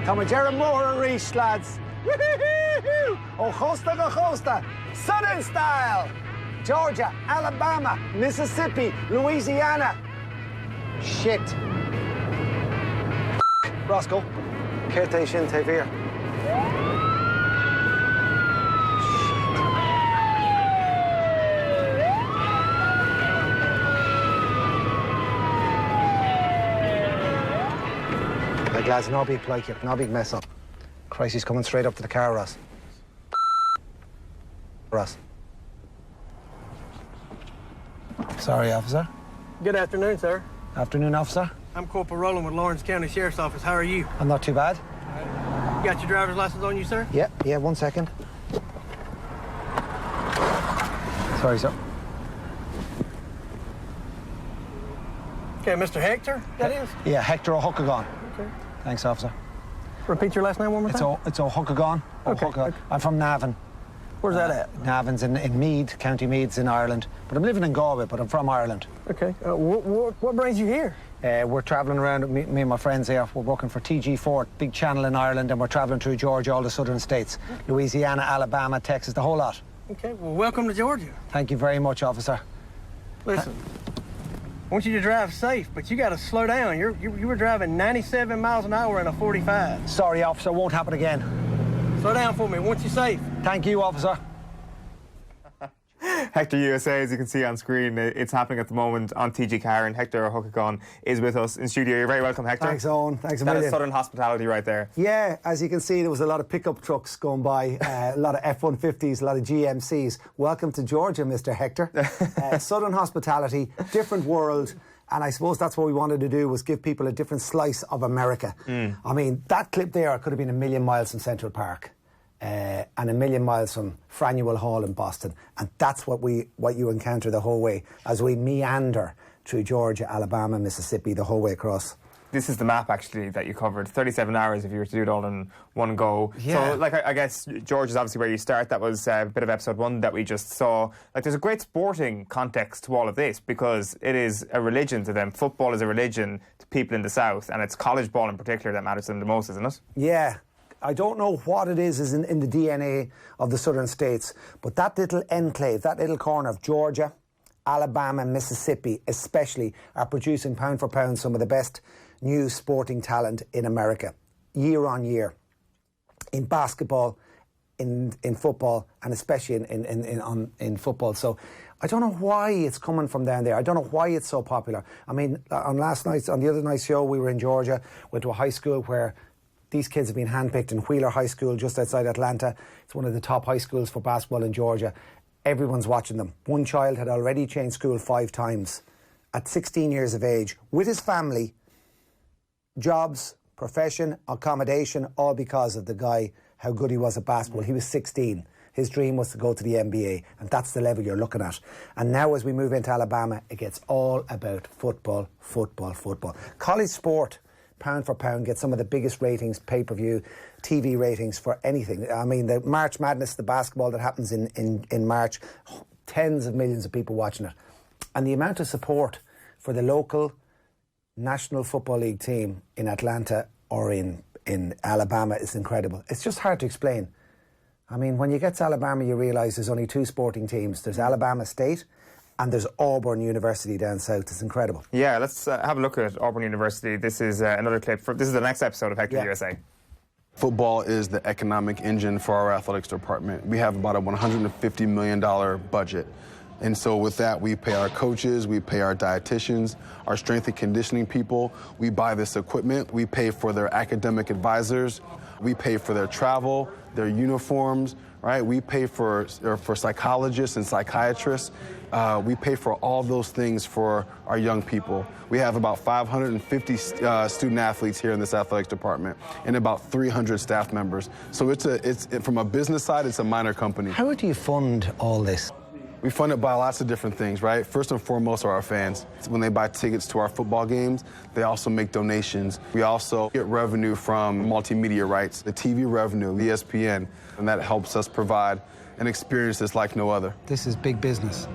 Tamajera Moore Reach, lads. Oh, Chósta go Chósta. Southern style. Georgia, Alabama, Mississippi, Louisiana. Shit. Roscoe. Kerte Shin Tevir. Like, lads, no big like it, no big mess up. Christ, he's coming straight up to the car, Ross. Ross. Sorry, officer. Good afternoon, sir. Afternoon, officer. I'm Corporal Rowland with Lawrence County Sheriff's Office. How are you? I'm not too bad. You got your driver's license on you, sir? Yeah, 1 second. Sorry, sir. Okay, Mr. Hector, that is? Yeah, Hector Ó. Okay. Thanks, officer. Repeat your last name one more time? It's hEochagáin. Okay. I'm from Navan. Where's that at? Navan's in Meath, County Meath's in Ireland. But I'm living in Galway, but I'm from Ireland. Okay. What brings you here? We're travelling around, me and my friends here. We're working for TG4, big channel in Ireland, and we're travelling through Georgia, all the southern states. Louisiana, Alabama, Texas, the whole lot. Okay, well, welcome to Georgia. Thank you very much, officer. Listen, I want you to drive safe, but you got to slow down. You were driving 97 miles an hour in a 45. Sorry, officer, won't happen again. Slow down for me. I want you safe. Thank you, officer. Hector USA, as you can see on screen, it's happening at the moment on TG Car, and Hector Ó is with us in studio. You're very welcome, Hector. Thanks, Owen. Thanks a million. million. That is Southern hospitality right there. Yeah, as you can see, there was a lot of pickup trucks going by, a lot of F-150s, a lot of GMCs. Welcome to Georgia, Mr. Hector. Southern hospitality, different world. And I suppose that's what we wanted to do, was give people a different slice of America. I mean, that clip there could have been 1,000,000 miles from Central Park. And 1,000,000 miles from Franuel Hall in Boston, and that's what you encounter the whole way as we meander through Georgia, Alabama, Mississippi, the whole way across. This is the map actually that you covered. 37 hours if you were to do it all in one go. Yeah. So, like, I guess Georgia is obviously where you start. That was a bit of episode 1 that we just saw. Like, there's a great sporting context to all of this because it is a religion to them. Football is a religion to people in the South, and it's college ball in particular that matters to them the most, isn't it? Yeah. I don't know what it is in the DNA of the southern states, but that little enclave, that little corner of Georgia, Alabama, Mississippi especially, are producing pound for pound some of the best new sporting talent in America, year on year, in basketball, in football, and especially in football. So I don't know why it's coming from down there. I don't know why it's so popular. I mean, on the other night's show, we were in Georgia, went to a high school where these kids have been handpicked in Wheeler High School just outside Atlanta. It's one of the top high schools for basketball in Georgia. Everyone's watching them. One child had already changed school 5 times at 16 years of age with his family, jobs, profession, accommodation, all because of the guy, how good he was at basketball. He was 16. His dream was to go to the NBA, and that's the level you're looking at. And now as we move into Alabama, it gets all about football, football, football. College sport, pound for pound, get some of the biggest ratings, pay-per-view, TV ratings for anything. I mean, the March Madness, the basketball that happens in March, tens of millions of people watching it. And the amount of support for the local National Football League team in Atlanta or in Alabama is incredible. It's just hard to explain. I mean, when you get to Alabama, you realise there's only 2 sporting teams. There's Alabama State and there's Auburn University down south. It's incredible. Yeah, let's have a look at Auburn University. This is another clip. This is the next episode of Hector USA. Football is the economic engine for our athletics department. We have about a $150 million budget. And so with that, we pay our coaches, we pay our dietitians, our strength and conditioning people. We buy this equipment. We pay for their academic advisors. We pay for their travel, their uniforms, right? We pay for psychologists and psychiatrists. We pay for all those things for our young people. We have about 550 student athletes here in this athletics department and about 300 staff members. So it's from a business side, it's a minor company. How do you fund all this? We fund it by lots of different things, right? First and foremost are our fans. When they buy tickets to our football games, they also make donations. We also get revenue from multimedia rights, the TV revenue, ESPN, and that helps us provide an experience that's like no other. This is big business.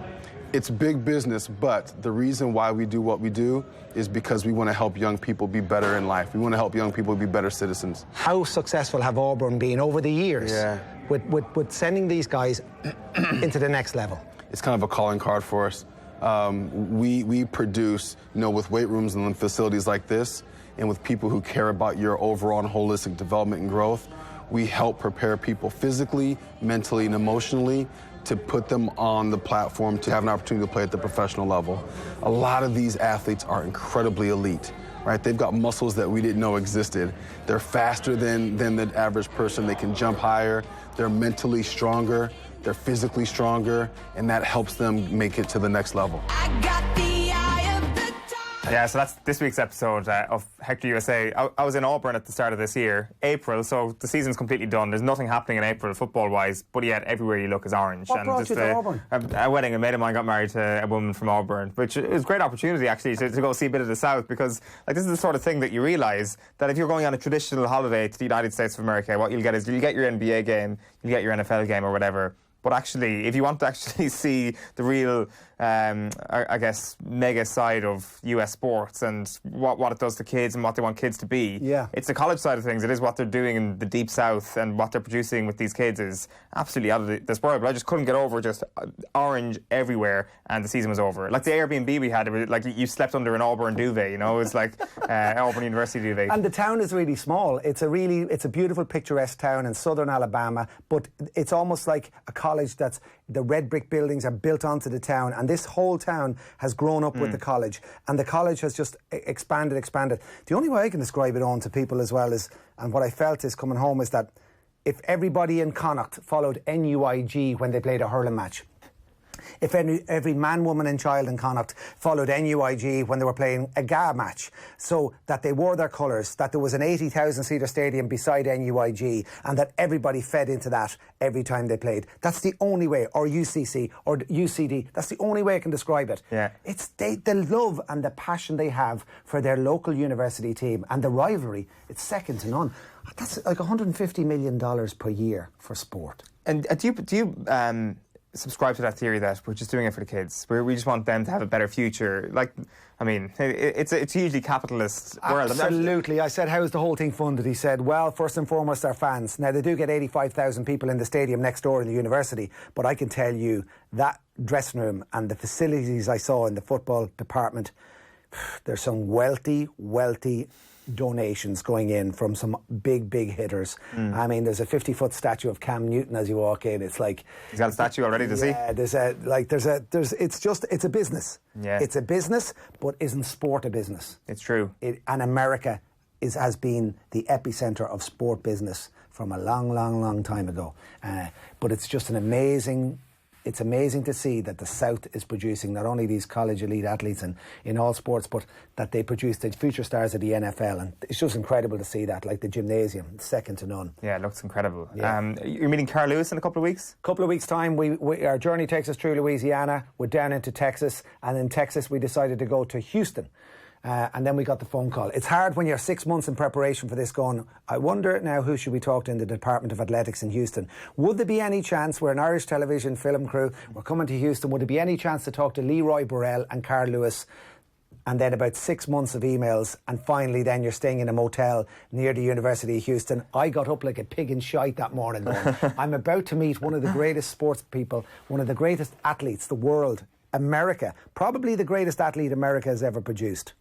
It's big business, but the reason why we do what we do is because we want to help young people be better in life. We want to help young people be better citizens. How successful have Auburn been over the years with sending these guys into the next level? It's kind of a calling card for us. We produce, with weight rooms and facilities like this, and with people who care about your overall and holistic development and growth, we help prepare people physically, mentally, and emotionally to put them on the platform to have an opportunity to play at the professional level. A lot of these athletes are incredibly elite, right? They've got muscles that we didn't know existed. They're faster than the average person. They can jump higher. They're mentally stronger. They're physically stronger, and that helps them make it to the next level. Yeah, so that's this week's episode of Hector USA. I was in Auburn at the start of this year, April, so the season's completely done. There's nothing happening in April football-wise, but yet everywhere you look is orange. What brought you to Auburn? A wedding. A mate of mine got married to a woman from Auburn, which is a great opportunity, actually, to go see a bit of the South, because this is the sort of thing that you realise that if you're going on a traditional holiday to the United States of America, what you'll get is you'll get your NBA game, you'll get your NFL game or whatever. But actually, if you want to actually see the real, mega side of US sports and what it does to kids and what they want kids to be, it's the college side of things. It is what they're doing in the Deep South, and what they're producing with these kids is absolutely out of this world. But I just couldn't get over just orange everywhere, and the season was over. Like the Airbnb we had, it was like you slept under an Auburn duvet, It's like Auburn University duvet. And the town is really small. It's a beautiful, picturesque town in southern Alabama, but it's almost like a college that's the red brick buildings are built onto the town, and this whole town has grown up with the college, and the college has just expanded. The only way I can describe it on to people as well is, and what I felt is coming home, is that if everybody in Connacht followed NUIG when they played a hurling match, if every man, woman and child in Connacht followed NUIG when they were playing a GA match, so that they wore their colours, that there was an 80,000-seater stadium beside NUIG, and that everybody fed into that every time they played. That's the only way, or UCC, or UCD, that's the only way I can describe it. Yeah. It's the love and the passion they have for their local university team, and the rivalry, it's second to none. That's like $150 million per year for sport. And do you subscribe to that theory that we're just doing it for the kids, where we just want them to have a better future? It's a hugely capitalist world. Absolutely. I said, how's the whole thing funded? He said, well, first and foremost, our fans. Now, they do get 85,000 people in the stadium next door in the university, but I can tell you that dressing room and the facilities I saw in the football department, there's some wealthy donations going in from some big hitters. I mean, there's a 50-foot statue of Cam Newton as you walk in. It's like he's got a statue already to see. Yeah, it's a business. Yeah, it's a business, but isn't sport a business? It's true. And America has been the epicenter of sport business from a long time ago. But it's just it's amazing to see that the South is producing not only these college elite athletes in all sports, but that they produce the future stars of the NFL. And it's just incredible to see that, like the gymnasium, second to none. Yeah, it looks incredible. Yeah. You're meeting Carl Lewis in a couple of weeks? Couple of weeks' time. Our journey takes us through Louisiana. We're down into Texas. And in Texas, we decided to go to Houston. And then we got the phone call. It's hard when you're 6 months in preparation for this going, I wonder now who should we talk to in the Department of Athletics in Houston. Would there be any chance, we're an Irish television film crew, we're coming to Houston, would there be any chance to talk to Leroy Burrell and Carl Lewis? And then about 6 months of emails, and finally then you're staying in a motel near the University of Houston. I got up like a pig in shite that morning going, I'm about to meet one of the greatest sports people, one of the greatest athletes the world, America, probably the greatest athlete America has ever produced.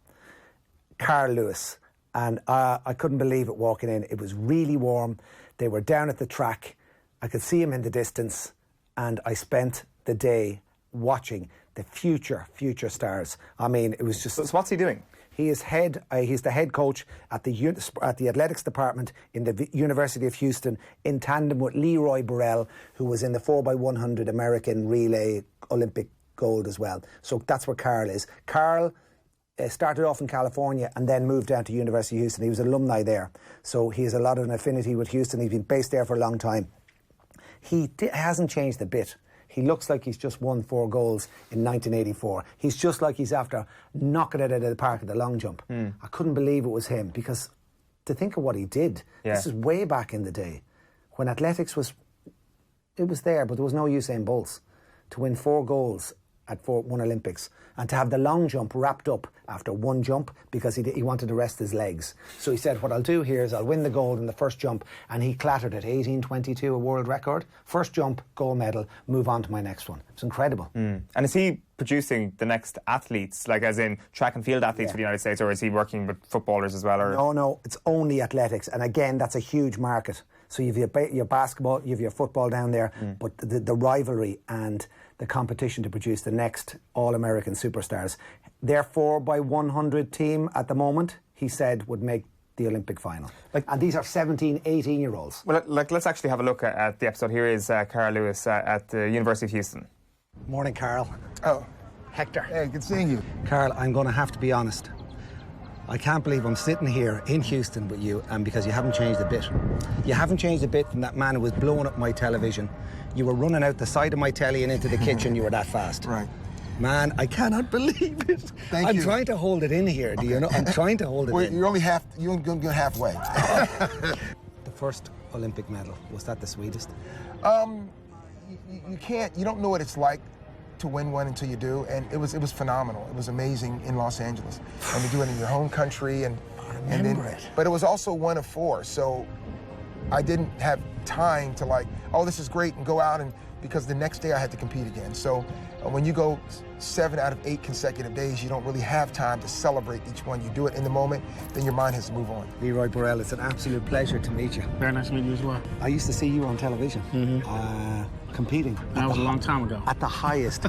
Carl Lewis, and I couldn't believe it walking in. It was really warm. They were down at the track. I could see him in the distance, and I spent the day watching the future stars. I mean, it was just... So what's he doing? He is he's the head coach at the athletics department in the University of Houston, in tandem with Leroy Burrell, who was in the 4x100 American relay Olympic gold as well. So that's where Carl is. Carl started off in California and then moved down to University of Houston. He was an alumni there, so he has a lot of an affinity with Houston. He's been based there for a long time. He hasn't changed a bit. He looks like he's just won 4 goals in 1984. He's just like he's after knocking it out of the park at the long jump. I couldn't believe it was him, because to think of what he did, this is way back in the day when athletics was there, but there was no Usain Bolts. To win 4 goals at one Olympics, and to have the long jump wrapped up after one jump because he wanted to rest his legs. So he said, what I'll do here is I'll win the gold in the first jump, and he clattered it, 18:22, a world record. First jump, gold medal, move on to my next one. It's incredible. And is he producing the next athletes, like as in track and field athletes for the United States, or is he working with footballers as well? Or? No, it's only athletics, and again, that's a huge market. So you've your basketball, you've your football down there, but the rivalry and the competition to produce the next All-American superstars. Their 4x100 team at the moment, he said, would make the Olympic final. And these are 17, 18-year-olds. Well, let's actually have a look at the episode. Here is Carl Lewis at the University of Houston. Morning, Carl. Oh, Hector. hey, good seeing you. Carl, I'm going to have to be honest. I can't believe I'm sitting here in Houston with you, and because you haven't changed a bit. You haven't changed a bit from that man who was blowing up my television. You were running out the side of my telly and into the kitchen. You were that fast. Right. Man, I cannot believe it. Thank I'm you. trying to hold it in here. Do you know? I'm trying to hold it in. You're only halfway. The first Olympic medal, was that the sweetest? You don't know what it's like to win one until you do, and it was phenomenal. It was amazing in Los Angeles, and to do it in your home country, and remember it. But it was also one of four, so I didn't have time to like, oh, this is great, and go out, and because the next day I had to compete again. So when you go 7 out of 8 consecutive days, you don't really have time to celebrate each one. You do it in the moment, then your mind has to move on. Leroy Burrell, it's an absolute pleasure to meet you. Very nice to meet you as well. I used to see you on television, competing. That was a long time ago. At the highest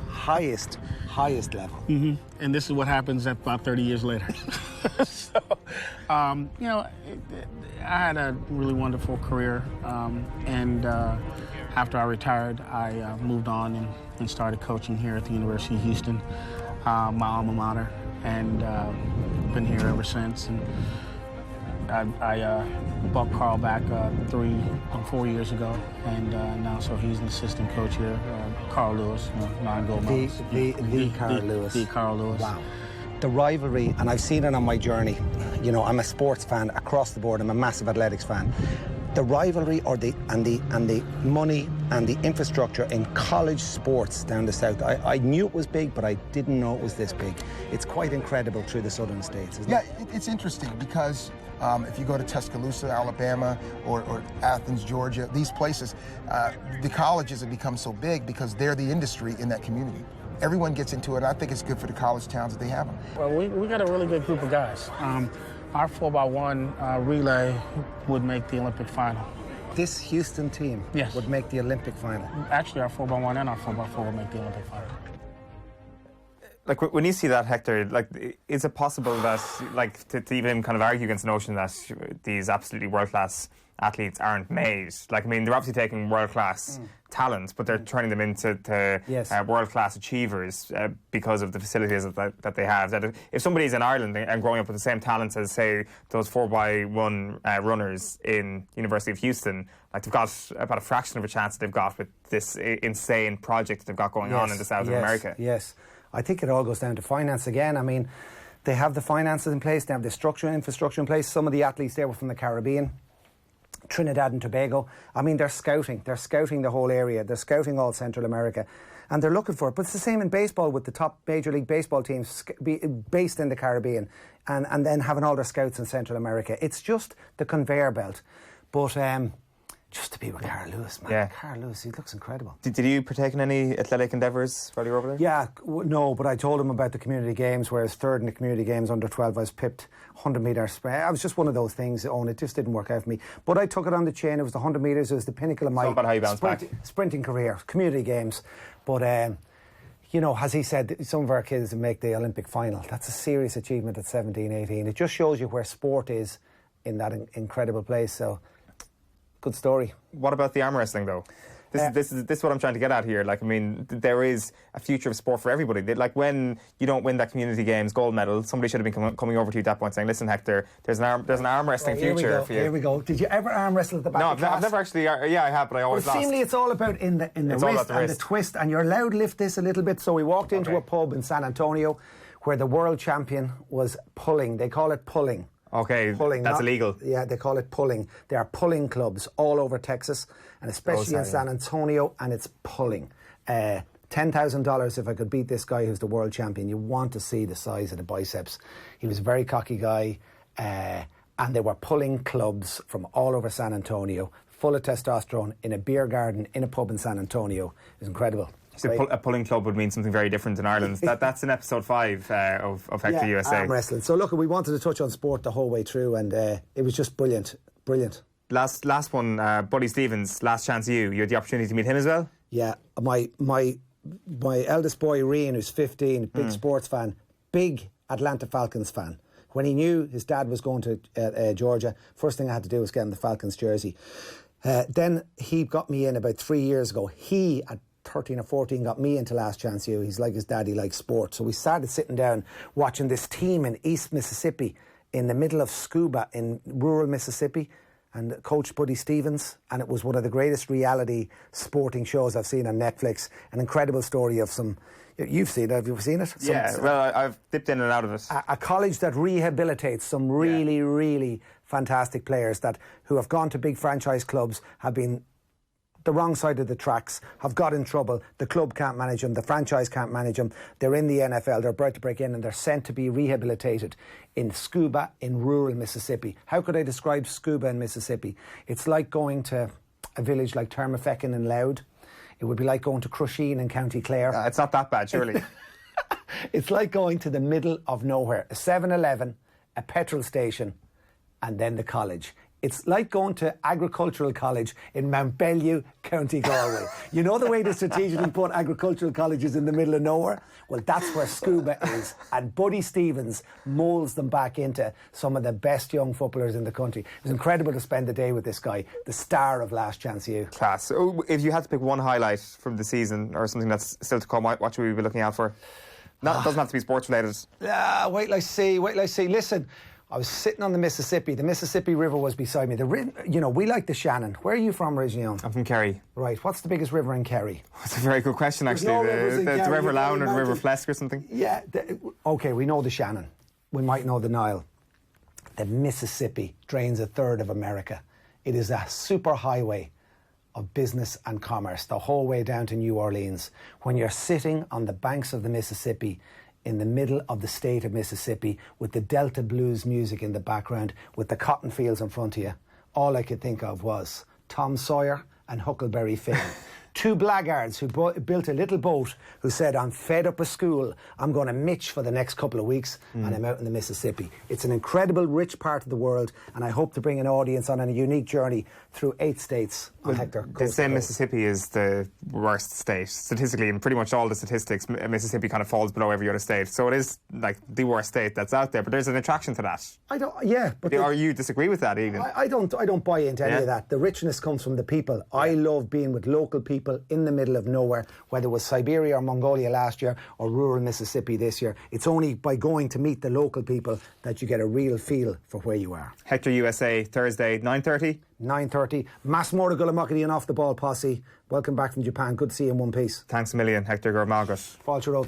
level. And this is what happens about 30 years later. So, you know, I had a really wonderful career, and after I retired, I moved on and started coaching here at the University of Houston, my alma mater, and been here ever since. And I bought Carl back 4 years ago, and now so he's an assistant coach here. Carl Lewis, 9 gold medals. The Carl Lewis. The Carl Lewis. Wow. The rivalry, and I've seen it on my journey. You know, I'm a sports fan across the board. I'm a massive athletics fan. The rivalry and the money and the infrastructure in college sports down the south. I knew it was big, but I didn't know it was this big. It's quite incredible through the southern states, isn't it? Yeah, it's interesting because if you go to Tuscaloosa, Alabama, or Athens, Georgia, these places, the colleges have become so big because they're the industry in that community. Everyone gets into it, and I think it's good for the college towns that they have them. Well, we got a really good group of guys. Our 4x1 relay would make the Olympic final. This Houston team would make the Olympic final. Actually, our 4x1 and our 4x4 would make the Olympic final. Like, when you see that, Hector, like, is it possible that, like, to even kind of argue against the notion that these absolutely world-class athletes aren't made? Like, I mean, they're obviously taking world-class talents, but they're turning them into world-class achievers because of the facilities that they have. That if somebody's in Ireland and growing up with the same talents as, say, those 4x1 runners in University of Houston, like, they've got about a fraction of a chance that they've got with this insane project that they've got going on in the south of America. Yes. I think it all goes down to finance again. I mean, they have the finances in place, they have the structure and infrastructure in place. Some of the athletes there were from the Caribbean, Trinidad and Tobago. I mean, they're scouting the whole area. They're scouting all Central America, and they're looking for it. But it's the same in baseball with the top Major League Baseball teams based in the Caribbean and then having all their scouts in Central America. It's just the conveyor belt. But just to be with Carl Lewis, man. Yeah. Carl Lewis, he looks incredible. Did you partake in any athletic endeavours while you were over there? Yeah, no, but I told him about the community games, where I was third in the community games, under 12, I was pipped 100 metre sprint. I was just one of those things, it just didn't work out for me. But I took it on the chin, it was the 100 metres, it was the pinnacle of my about how you bounced back. Sprinting career, community games. But, you know, as he said, some of our kids make the Olympic final. That's a serious achievement at 17, 18. It just shows you where sport is in that incredible place, so... Good story. What about the arm wrestling, though? This is what I'm trying to get at here. Like, I mean, there is a future of sport for everybody. Like, when you don't win that community games gold medal, somebody should have been coming over to you at that point saying, "Listen, Hector, there's an arm wrestling future for you." Here we go. Did you ever arm wrestle at the back? No, of class? I've never actually. Yeah, I have, but I always lost. Seemingly, it's all about in the wrist and the twist, and you're allowed to lift this a little bit. So we walked into a pub in San Antonio, where the world champion was pulling. They call it pulling. Okay, pulling, that's illegal. Yeah, they call it pulling. There are pulling clubs all over Texas, and especially in San Antonio, and it's pulling. $10,000 if I could beat this guy who's the world champion. You want to see the size of the biceps. He was a very cocky guy, and they were pulling clubs from all over San Antonio, full of testosterone, in a beer garden, in a pub in San Antonio. It was incredible. So a pulling club would mean something very different in Ireland. That's in episode 5 of Hector USA. Arm wrestling. So look, we wanted to touch on sport the whole way through, and it was just brilliant. Last one, Buddy Stevens, Last Chance You had the opportunity to meet him as well? Yeah, my eldest boy, Rian, who's 15, big sports fan, big Atlanta Falcons fan. When he knew his dad was going to Georgia, first thing I had to do was get him the Falcons jersey. Then he got me in about 3 years ago. He, at 13 or 14, got me into Last Chance U. He's like his daddy, likes sport. So we started sitting down watching this team in East Mississippi, in the middle of scuba in rural Mississippi, and coach Buddy Stevens, and it was one of the greatest reality sporting shows I've seen on Netflix. An incredible story of some... You've seen it, have you seen it? Well, I've dipped in and out of it. A college that rehabilitates some really, really fantastic players who have gone to big franchise clubs, have been the wrong side of the tracks, have got in trouble. The club can't manage them, the franchise can't manage them. They're in the NFL, they're about to break in, and they're sent to be rehabilitated in scuba in rural Mississippi. How could I describe scuba in Mississippi? It's like going to a village like Termafeckin in Louth. It would be like going to Crusheen in County Clare. It's not that bad, surely. It's like going to the middle of nowhere. A 7-Eleven, a petrol station, and then the college. It's like going to agricultural college in Mount Bellew, County Galway. You know the way they strategically put agricultural colleges in the middle of nowhere? Well, that's where scuba is. And Buddy Stevens moulds them back into some of the best young footballers in the country. It was incredible to spend the day with this guy, the star of Last Chance U. Class. So if you had to pick one highlight from the season or something that's still to come, what should we be looking out for? It doesn't have to be sports related. Wait till I see. Listen, I was sitting on the Mississippi. The Mississippi River was beside me. We like the Shannon. Where are you from originally? I'm from Kerry. Right. What's the biggest river in Kerry? That's a very good question, actually. The River Lown or the River Flesk or something? Yeah. Okay, we know the Shannon. We might know the Nile. The Mississippi drains a third of America. It is a super highway of business and commerce, the whole way down to New Orleans. When you're sitting on the banks of the Mississippi, in the middle of the state of Mississippi, with the Delta blues music in the background, with the cotton fields in front of you, all I could think of was Tom Sawyer and Huckleberry Finn. Two blackguards who built a little boat, who said, I'm fed up of school, I'm going to mitch for the next couple of weeks, and I'm out in the Mississippi. It's an incredible, rich part of the world, and I hope to bring an audience on a unique journey through 8 states on Hector. They say Mississippi is the worst state. Statistically, in pretty much all the statistics, Mississippi kind of falls below every other state. So it is like the worst state that's out there, but there's an attraction to that. Or you disagree with that even? I don't buy into any of that. The richness comes from the people. Yeah. I love being with local people in the middle of nowhere, whether it was Siberia or Mongolia last year or rural Mississippi this year. It's only by going to meet the local people that you get a real feel for where you are. Hector USA, Thursday, 9:30? 9:30. Mass Morda Gulamakadi and Off the Ball Posse. Welcome back from Japan. Good to see you in one piece. Thanks a million, Hector Ó. Fáilte